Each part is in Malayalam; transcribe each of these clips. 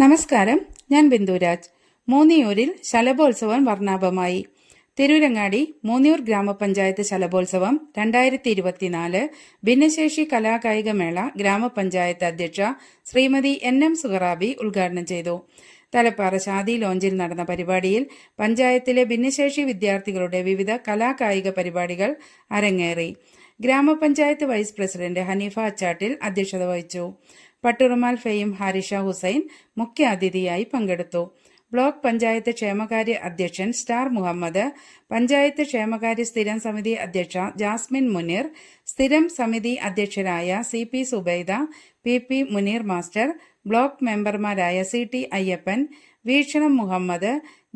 നമസ്കാരം, ഞാൻ ബിന്ദുരാജ്. മൂന്നിയൂരിൽ ശലഭോത്സവം വർണ്ണാഭമായി. തിരൂരങ്ങാടി മൂന്നിയൂർ ഗ്രാമപഞ്ചായത്ത് ശലഭോത്സവം 2024 ഭിന്നശേഷി കലാകായിക മേള ഗ്രാമപഞ്ചായത്ത് അധ്യക്ഷ ശ്രീമതി NM സുഹറാബി ഉദ്ഘാടനം ചെയ്തു. തലപ്പാറ ഷാദി ലോഞ്ചിൽ നടന്ന പരിപാടിയിൽ പഞ്ചായത്തിലെ ഭിന്നശേഷി വിദ്യാർത്ഥികളുടെ വിവിധ കലാകായിക പരിപാടികൾ അരങ്ങേറി. ഗ്രാമപഞ്ചായത്ത് വൈസ് പ്രസിഡന്റ് ഹനീഫ അച്ചാട്ടിൽ അധ്യക്ഷത വഹിച്ചു. പട്ടുറുമാൽ ഫെയിം ഹാരിഷ ഹുസൈൻ മുഖ്യാതിഥിയായി പങ്കെടുത്തു. ബ്ലോക്ക് പഞ്ചായത്ത് ക്ഷേമകാര്യ അധ്യക്ഷൻ സ്റ്റാർ മുഹമ്മദ്, പഞ്ചായത്ത് ക്ഷേമകാര്യ സ്ഥിരം സമിതി അധ്യക്ഷ ജാസ്മിൻ മുനീർ, സ്ഥിരം സമിതി അധ്യക്ഷരായ CP Subaida, PP Muneer master, block മെമ്പർമാരായ CT അയ്യപ്പൻ, വീക്ഷണം മുഹമ്മദ്,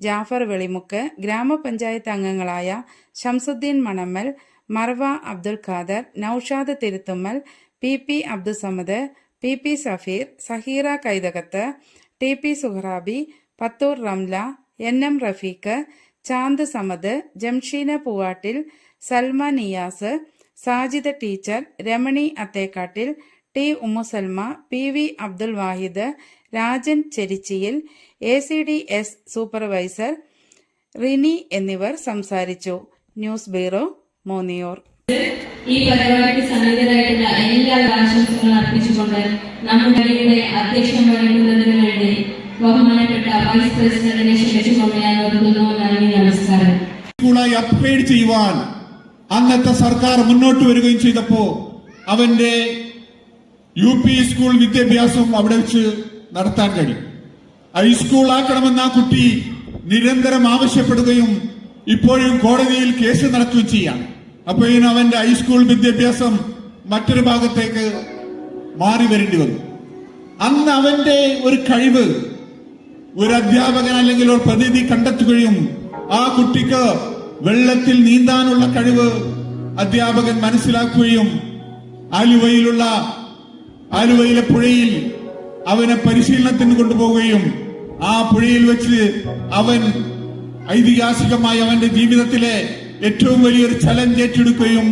ജാഫർ വെളിമുക്ക്, ഗ്രാമപഞ്ചായത്ത് അംഗങ്ങളായ Shamsuddin Manammal, Marva Abdul Khader, Noushad Thiruthummal, PP Abdussamad, PP Safeer, Saheera Kaithakath, TP Suharabi, Pathur Ramla, NM Rafeeq, Chand Samad, Jamsheena Poovattil, Salma Niyas, Sajida teacher, Ramani Athekkattil, T Ummusalma, PV Abdul Wahid, Rajan Cherichiyil, ACDS supervisor Rini എന്നിവർ സംസാരിച്ചു. News bureau, Munniyur. ഈ പരിപാടിക്ക് സന്നിധരായിട്ടുള്ള എല്ലാ ആശംസകളും അർപ്പിച്ചുകൊണ്ട് നമ്മുടെ അധ്യക്ഷം വഹിക്കുന്നതിന് വേണ്ടി ബഹുമാനപ്പെട്ട വൈസ് പ്രസിഡന്റിനെ ക്ഷണിച്ചുകൊണ്ട് ഞാൻ നിർത്തുന്നു. നന്ദി, നമസ്കാരം. സ്കൂളായി അപ്ഗ്രേഡ് ചെയ്യുവാൻ അന്നത്തെ സർക്കാർ മുന്നോട്ട് വരികയും ചെയ്തപ്പോ അവന്റെ UP സ്കൂൾ വിദ്യാഭ്യാസം അവിടെ വെച്ച് നടത്താൻ കഴിയും. ഹൈസ്കൂൾ ആക്കണമെന്ന് ആ കുട്ടി നിരന്തരം ആവശ്യപ്പെടുകയും ഇപ്പോഴും കോടതിയിൽ കേസ് നടത്തുകയും ചെയ്യാം. അപ്പൊ അവന്റെ ഹൈസ്കൂൾ വിദ്യാഭ്യാസം മറ്റൊരു ഭാഗത്തേക്ക് മാറി വരേണ്ടി വന്നു. അന്ന് അവന്റെ ഒരു കഴിവ് ഒരു അധ്യാപകൻ അല്ലെങ്കിൽ ഒരു പ്രതിനിധി കണ്ടെത്തുകയും ആ കുട്ടിക്ക് വെള്ളത്തിൽ നീന്താനുള്ള കഴിവ് അധ്യാപകൻ മനസ്സിലാക്കുകയും ആലുവയിലെ പുഴയിൽ അവനെ പരിശീലനത്തിന് കൊണ്ടുപോവുകയും ആ പുഴയിൽ വെച്ച് അവൻ ഐതിഹാസികമായി അവന്റെ ജീവിതത്തിലെ ഏറ്റവും വലിയൊരു ചലഞ്ച് ഏറ്റെടുക്കുകയും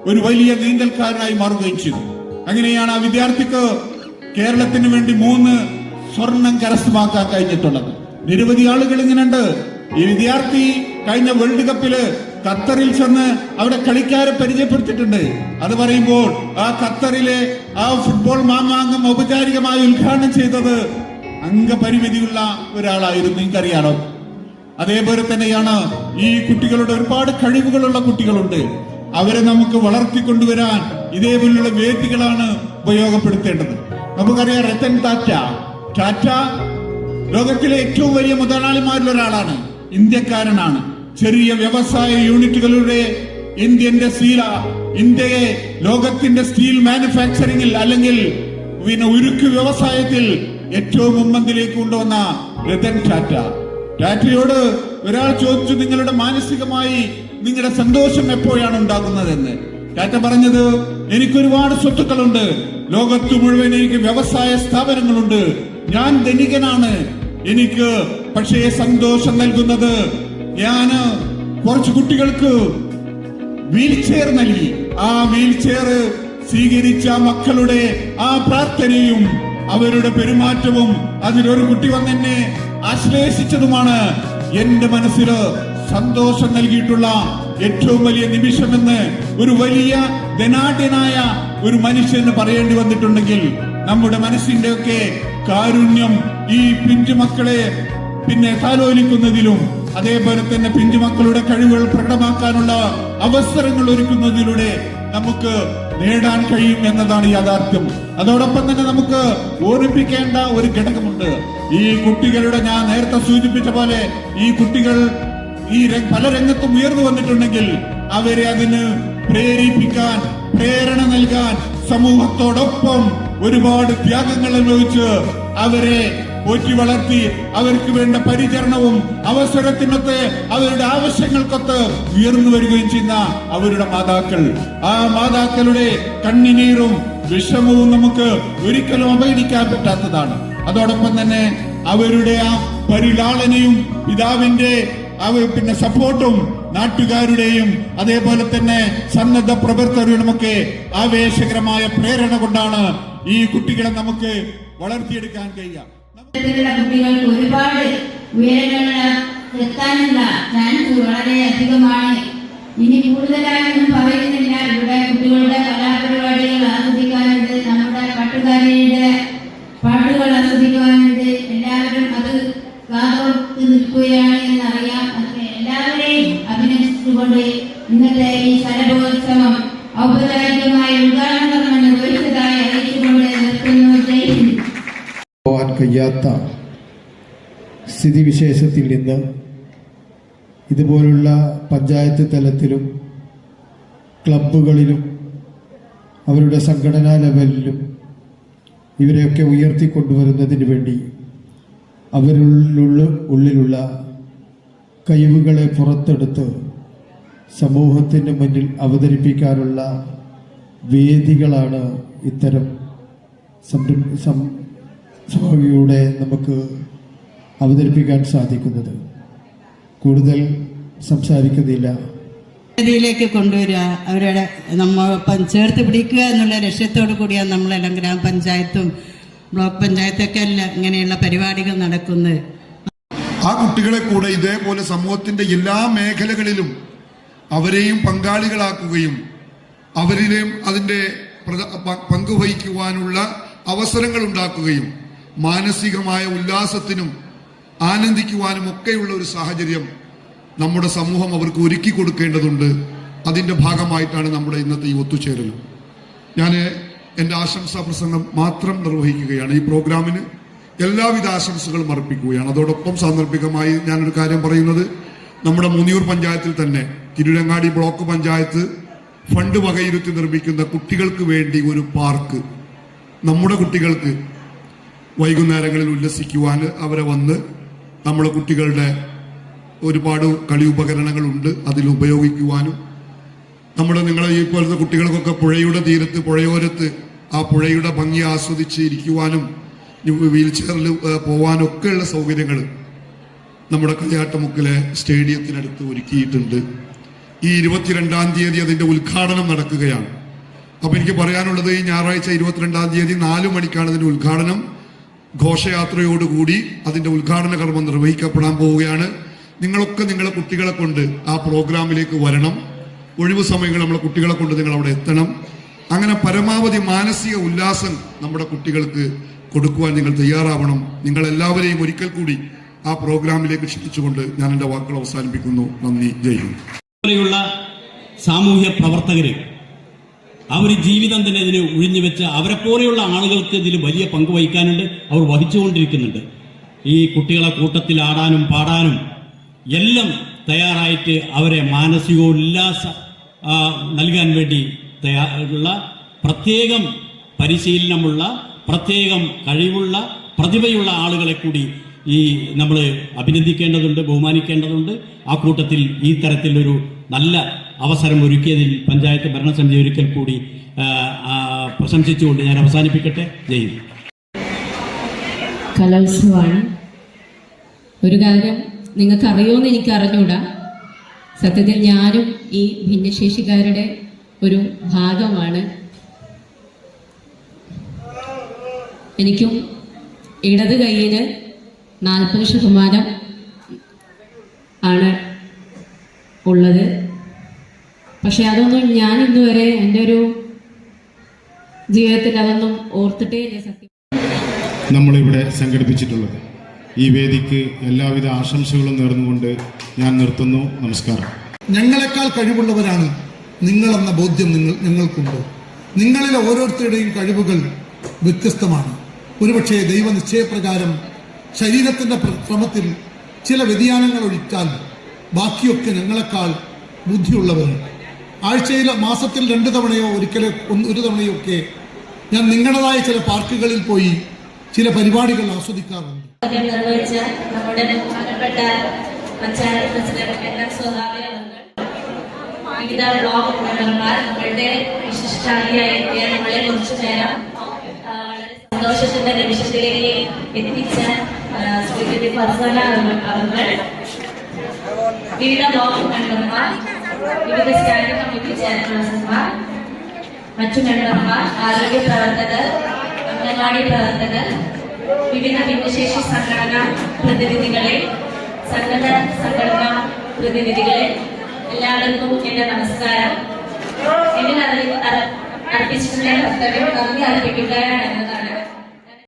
ഒരു വലിയ നീന്തൽക്കാരനായി മാറുകയും ചെയ്തു. അങ്ങനെയാണ് ആ വിദ്യാർത്ഥിക്ക് കേരളത്തിന് വേണ്ടി 3 സ്വർണം കരസ്ഥമാക്കാൻ കഴിഞ്ഞിട്ടുള്ളത്. നിരവധി ആളുകൾ ഇങ്ങനെയുണ്ട്. ഈ വിദ്യാർത്ഥി കഴിഞ്ഞ വേൾഡ് കപ്പില് ഖത്തറിൽ ചെന്ന് അവിടെ കളിക്കാരെ പരിചയപ്പെടുത്തിയിട്ടുണ്ട്. അത് പറയുമ്പോൾ ആ ഖത്തറിലെ ആ ഫുട്ബോൾ മാമാങ്കം ഔപചാരികമായി ഉദ്ഘാടനം ചെയ്തത് അംഗപരിമിതിയുള്ള ഒരാളായിരുന്നു. നിങ്ങൾക്കറിയാലോ. അതേപോലെ തന്നെയാണ് ഈ കുട്ടികളുടെ ഒരുപാട് കഴിവുകളുള്ള കുട്ടികളുണ്ട്. അവരെ നമുക്ക് വളർത്തിക്കൊണ്ടുവരാൻ ഇതേപോലുള്ള വേദികളാണ് ഉപയോഗപ്പെടുത്തേണ്ടത്. നമുക്കറിയാം, രത്തൻ ടാറ്റ ലോകത്തിലെ ഏറ്റവും വലിയ മുതലാളിമാരിൽ ഒരാളാണ്. ഇന്ത്യക്കാരനാണ്. ചെറിയ വ്യവസായ യൂണിറ്റുകളുടെ ഇന്ത്യയെ ലോകത്തിന്റെ സ്റ്റീൽ മാനുഫാക്ചറിംഗിൽ അല്ലെങ്കിൽ ഉരുക്ക് വ്യവസായത്തിൽ ഏറ്റവും മുൻപന്തിലേക്ക് കൊണ്ടുവന്ന രത്തൻ ടാറ്റയോട് ഒരാൾ ചോദിച്ചു, നിങ്ങളുടെ മാനസികമായി നിങ്ങളുടെ സന്തോഷം എപ്പോഴാണ് ഉണ്ടാകുന്നതെന്ന്. ടാറ്റ പറഞ്ഞത്, എനിക്കൊരുപാട് സ്വത്തുക്കളുണ്ട്, ലോകത്ത് മുഴുവൻ എനിക്ക് വ്യവസായ സ്ഥാപനങ്ങളുണ്ട്, ഞാൻ ധനികനാണ്, എനിക്ക് പക്ഷേ സന്തോഷം നൽകുന്നത് ഞാൻ കുറച്ച് കുട്ടികൾക്ക് വീൽ ചെയർ നൽകി. ആ വീൽ ചെയർ സ്വീകരിച്ച മക്കളുടെ ആ പ്രാർത്ഥനയും അവരുടെ പെരുമാറ്റവും അതിലൊരു കുട്ടി വന്നെന്നെ ആശ്ലേഷിച്ചതുമാണ് എന്റെ മനസ്സിൽ സന്തോഷം നൽകിയിട്ടുള്ള ഏറ്റവും വലിയ നിമിഷമെന്ന് ഒരു വലിയ ധനാഢ്യനായ ഒരു മനുഷ്യന് പറയേണ്ടി വന്നിട്ടുണ്ടെങ്കിൽ നമ്മുടെ മനസ്സിന്റെ ഒക്കെ കാരുണ്യം ഈ പിഞ്ചുമക്കളെ താലോലിക്കുന്നതിലും അതേപോലെ തന്നെ പിഞ്ചുമക്കളുടെ കഴിവുകൾ പ്രകടമാക്കാനുള്ള അവസരങ്ങൾ ഒരുക്കുന്നതിലൂടെ നമുക്ക് നേടാൻ കഴിയും എന്നതാണ് യാഥാർത്ഥ്യം. അതോടൊപ്പം തന്നെ നമുക്ക് ഓർമ്മിപ്പിക്കേണ്ട ഒരു ഘടകമുണ്ട്. ഈ കുട്ടികളുടെ, ഞാൻ നേരത്തെ സൂചിപ്പിച്ച പോലെ, ഈ കുട്ടികൾ പല രംഗത്തും ഉയർന്നു വന്നിട്ടുണ്ടെങ്കിൽ അവരെ അതിന് പ്രേരിപ്പിക്കാൻ, പ്രേരണ നൽകാൻ സമൂഹത്തോടൊപ്പം ഒരുപാട് ത്യാഗങ്ങൾ അനുഭവിച്ച് അവരെ പോറ്റി വളർത്തി അവർക്ക് വേണ്ട പരിചരണവും അവസരത്തിനൊത്ത് അവരുടെ ആവശ്യങ്ങൾക്കൊത്ത് ഉയർന്നു വരികയും ചെയ്യുന്ന അവരുടെ മാതാക്കൾ, ആ മാതാക്കളുടെ കണ്ണുനീരും വിഷമവും നമുക്ക് ഒരിക്കലും അവഗണിക്കാൻ പറ്റാത്തതാണ്. അതോടൊപ്പം തന്നെ അവരുടെ ആ പരിലാളനയും പിതാവിന്റെ സപ്പോർട്ടും നാട്ടുകാരുടെയും അതേപോലെ തന്നെ സന്നദ്ധ പ്രവർത്തകരുടെയുമൊക്കെ ആവേശകരമായ പ്രേരണ കൊണ്ടാണ് ഈ കുട്ടികളെ നമുക്ക് വളർത്തിയെടുക്കാൻ കഴിയുക. ഇത്തരത്തിലുള്ള കുട്ടികൾക്ക് ഒരുപാട് ഉയരങ്ങളിൽ എത്താനുള്ള ചാൻസ് വളരെ അധികമാണ്. ഇനി കൂടുതലായൊന്നും പറയുന്നില്ല. ഇവിടെ കുട്ടികളുടെ കലാപരിപാടികൾ ആസ്വദിക്കാനുണ്ട്, നമ്മുടെ പാട്ടുകാരിയുടെ പാട്ടുകൾ ആസ്വദിക്കാനുണ്ട്. എല്ലാവരും അത് കാതോർത്ത് നിൽക്കുകയാണ് എന്നറിയാം. അതിന് എല്ലാവരെയും അഭിനന്ദിച്ചുകൊണ്ട് ഇന്നത്തെ ഈ ശലഭോത്സവം ഔപചാരികമായി ഉദ്ഘാടന കർമ്മം നിർവഹിച്ചതായി അറിയിച്ചുകൊണ്ട് നിർത്തുന്നു. ജയ് ഹിന്ദ്. പോകാൻ കഴിയാത്ത സ്ഥിതിവിശേഷത്തിൽ നിന്ന് ഇതുപോലുള്ള പഞ്ചായത്ത് തലത്തിലും ക്ലബ്ബുകളിലും അവരുടെ സംഘടനാ ലെവലിലും ഇവരെയൊക്കെ ഉയർത്തിക്കൊണ്ടുവരുന്നതിന് വേണ്ടി ഉള്ളിലുള്ള കഴിവുകളെ പുറത്തെടുത്ത് സമൂഹത്തിന് മുന്നിൽ അവതരിപ്പിക്കാനുള്ള വേദികളാണ് ഇത്തരം സംഭവയുടെ നമുക്ക് അവതരിപ്പിക്കാൻ സാധിക്കുന്നത്. കൂടുതൽ സംസാരിക്കുന്നില്ല. ിലേക്ക് കൊണ്ടുവരിക, അവരുടെ നമ്മൊപ്പം ചേർത്ത് പിടിക്കുക എന്നുള്ള ലക്ഷ്യത്തോടു കൂടിയാണ് നമ്മളെല്ലാം ഗ്രാമപഞ്ചായത്തും ബ്ലോക്ക് പഞ്ചായത്തൊക്കെ എല്ലാം ഇങ്ങനെയുള്ള പരിപാടികൾ നടക്കുന്നത്. ആ കുട്ടികളെ കൂടെ ഇതേപോലെ സമൂഹത്തിന്റെ എല്ലാ മേഖലകളിലും അവരെയും പങ്കാളികളാക്കുകയും അവരിലെയും അതിൻ്റെ പങ്കുവഹിക്കുവാനുള്ള അവസരങ്ങൾ ഉണ്ടാക്കുകയും മാനസികമായ ഉല്ലാസത്തിനും ആനന്ദിക്കുവാനും ഒക്കെയുള്ള ഒരു സാഹചര്യം നമ്മുടെ സമൂഹം അവർക്ക് ഒരുക്കി കൊടുക്കേണ്ടതുണ്ട്. അതിൻ്റെ ഭാഗമായിട്ടാണ് നമ്മുടെ ഇന്നത്തെ ഈ ഒത്തുചേരൽ. ഞാൻ എൻ്റെ ആശംസാ പ്രസംഗം മാത്രം നിർവഹിക്കുകയാണ്. ഈ പ്രോഗ്രാമിന് എല്ലാവിധ ആശംസകളും അർപ്പിക്കുകയാണ്. അതോടൊപ്പം സാന്ദർഭികമായി ഞാനൊരു കാര്യം പറയുന്നത്, നമ്മുടെ മൂന്നിയൂർ പഞ്ചായത്തിൽ തന്നെ തിരുരങ്ങാടി ബ്ലോക്ക് പഞ്ചായത്ത് ഫണ്ട് വകയിരുത്തി നിർമ്മിക്കുന്ന കുട്ടികൾക്ക് വേണ്ടി ഒരു പാർക്ക്, നമ്മുടെ കുട്ടികൾക്ക് വൈകുന്നേരങ്ങളിൽ ഉല്ലസിക്കുവാൻ അവരെ വന്ന് നമ്മുടെ കുട്ടികളുടെ ഒരുപാട് കളി ഉപകരണങ്ങളുണ്ട്, അതിൽ ഉപയോഗിക്കുവാനും നിങ്ങളെ ഈ പോലത്തെ കുട്ടികൾക്കൊക്കെ പുഴയുടെ തീരത്ത് പുഴയോരത്ത് ആ പുഴയുടെ ഭംഗി ആസ്വദിച്ച് ഇരിക്കുവാനും വീൽ ചെയറിൽ പോവാനൊക്കെയുള്ള സൗകര്യങ്ങൾ നമ്മുടെ കളിയാട്ടമുക്കിലെ സ്റ്റേഡിയത്തിനടുത്ത് ഒരുക്കിയിട്ടുണ്ട്. ഈ 22-ാം തീയതി അതിൻ്റെ ഉദ്ഘാടനം നടക്കുകയാണ്. അപ്പം എനിക്ക് പറയാനുള്ളത്, ഈ ഞായറാഴ്ച 22-ാം തീയതി 4 മണിക്കാണ് അതിൻ്റെ ഉദ്ഘാടനം. ഘോഷയാത്രയോടുകൂടി അതിൻ്റെ ഉദ്ഘാടന കർമ്മം നിർവഹിക്കപ്പെടാൻ പോവുകയാണ്. നിങ്ങളൊക്കെ നിങ്ങളെ കുട്ടികളെ കൊണ്ട് ആ പ്രോഗ്രാമിലേക്ക് വരണം. ഒഴിവു സമയങ്ങൾ നമ്മളെ കുട്ടികളെ കൊണ്ട് നിങ്ങൾ അവിടെ എത്തണം. അങ്ങനെ പരമാവധി മാനസിക ഉല്ലാസം നമ്മുടെ കുട്ടികൾക്ക് കൊടുക്കുവാൻ നിങ്ങൾ തയ്യാറാവണം. നിങ്ങളെല്ലാവരെയും ഒരിക്കൽ കൂടി ആ പ്രോഗ്രാമിലേക്ക് ക്ഷണിച്ചുകൊണ്ട് ഞാൻ എൻ്റെ വാക്കുകൾ അവസാനിപ്പിക്കുന്നു. നന്ദി. ജയ് ഹിന്ദ്. പോലെയുള്ള സാമൂഹ്യ പ്രവർത്തകര് അവർ ജീവിതം തന്നെ ഇതിന് ഒഴിഞ്ഞു വെച്ച് അവരെ പോലെയുള്ള ആളുകൾക്ക് ഇതിൽ വലിയ പങ്ക് വഹിക്കാനുണ്ട്, അവർ വഹിച്ചുകൊണ്ടിരിക്കുന്നുണ്ട്. ഈ കുട്ടികളെ കൂട്ടത്തിൽ ആടാനും പാടാനും എല്ലാം തയ്യാറായിട്ട് അവരെ മാനസികോല്ലാസം നൽകാൻ വേണ്ടി ഉള്ള പ്രത്യേകം പരിശീലനമുള്ള, പ്രത്യേകം കഴിവുള്ള, പ്രതിഭയുള്ള ആളുകളെ കൂടി നമ്മൾ അഭിനന്ദിക്കേണ്ടതുണ്ട്, ബഹുമാനിക്കേണ്ടതുണ്ട്. ആ കൂട്ടത്തിൽ ഈ തരത്തിലൊരു നല്ല അവസരം ഒരുക്കിയതിൽ പഞ്ചായത്ത് ഭരണസമിതി ഒരിക്കൽ കൂടി പ്രശംസിച്ചുകൊണ്ട് ഞാൻ അവസാനിപ്പിക്കട്ടെ. ജയ് ഹിന്ദ്. കലോത്സവമാണ്. ഒരു കാര്യം നിങ്ങൾക്ക് അറിയുമെന്ന് എനിക്ക് അറിഞ്ഞൂടാ, സത്യത്തിൽ ഞാനും ഈ ഭിന്നശേഷിക്കാരുടെ ഒരു ഭാഗമാണ്. എനിക്കും ഇടത് കൈയിന് 40% ആണ് ഉള്ളത്. പക്ഷെ അതൊന്നും ഞാൻ ഇന്നുവരെ എൻ്റെ ഒരു ജീവിതത്തിൽ അതൊന്നും ഓർത്തിട്ടേ ഇല്ല. സത്യം നമ്മളിവിടെ സംഘടിപ്പിച്ചിട്ടുള്ളത്. ഈ വേദിക്ക് എല്ലാവിധ ആശംസകളും നേർന്നുകൊണ്ട് ഞാൻ നിർത്തുന്നു. നമസ്കാരം. ഞങ്ങളെക്കാൾ കഴിവുള്ളവരാണ് നിങ്ങളെന്ന ബോധ്യം ഞങ്ങൾക്കുണ്ട്. നിങ്ങളിലെ ഓരോരുത്തരുടെയും കഴിവുകൾ വ്യത്യസ്തമാണ്. ഒരുപക്ഷെ ദൈവനിശ്ചയപ്രകാരം ശരീരത്തിൻ്റെ ക്രമത്തിൽ ചില വ്യതിയാനങ്ങൾ ഒഴിച്ചാൽ ബാക്കിയൊക്കെ ഞങ്ങളെക്കാൾ ബുദ്ധിയുള്ളവരാണ്. ആഴ്ചയിൽ മാസത്തിൽ 2 തവണയോ ഒരു തവണയോ ഒക്കെ ഞാൻ നിങ്ങളുടേതായ ചില പാർക്കുകളിൽ പോയി ചില പരിപാടികൾ ആസ്വദിക്കാറുണ്ട്. നിർവഹിച്ച നമ്മുടെ ബഹുമാനപ്പെട്ട പഞ്ചായത്ത് പ്രസിഡന്റ് വിവിധ ബ്ലോക്ക് മെമ്പർമാർ നമ്മളുടെ വിശിഷ്ടാതിഥിയായ നമ്മളെ കുറച്ചു നേരം വളരെ സന്തോഷത്തിന്റെ നിമിഷത്തിലേക്ക് എത്തിച്ച ശ്രീമതി ഫർസാന അവർ, വിവിധ ബ്ലോക്ക് മെമ്പർമാർ, വിവിധ സ്റ്റാൻഡിംഗ് കമ്മിറ്റി ചെയർപേഴ്സൺമാർ, മറ്റു മെമ്പർമാർ, ആരോഗ്യ പ്രവർത്തകർ, അംഗൻവാടി പ്രവർത്തകർ, വിവിധ ഭിന്നശേഷി സംഘടനാ പ്രതിനിധികളെ, സംഘടനാ പ്രതിനിധികളെ, എല്ലാവർക്കും എന്റെ നമസ്കാരം. എന്നിൽ അർപ്പിച്ചിട്ടുള്ള കർത്തവ്യം നന്ദി അർപ്പിക്കുക എന്നതാണ്.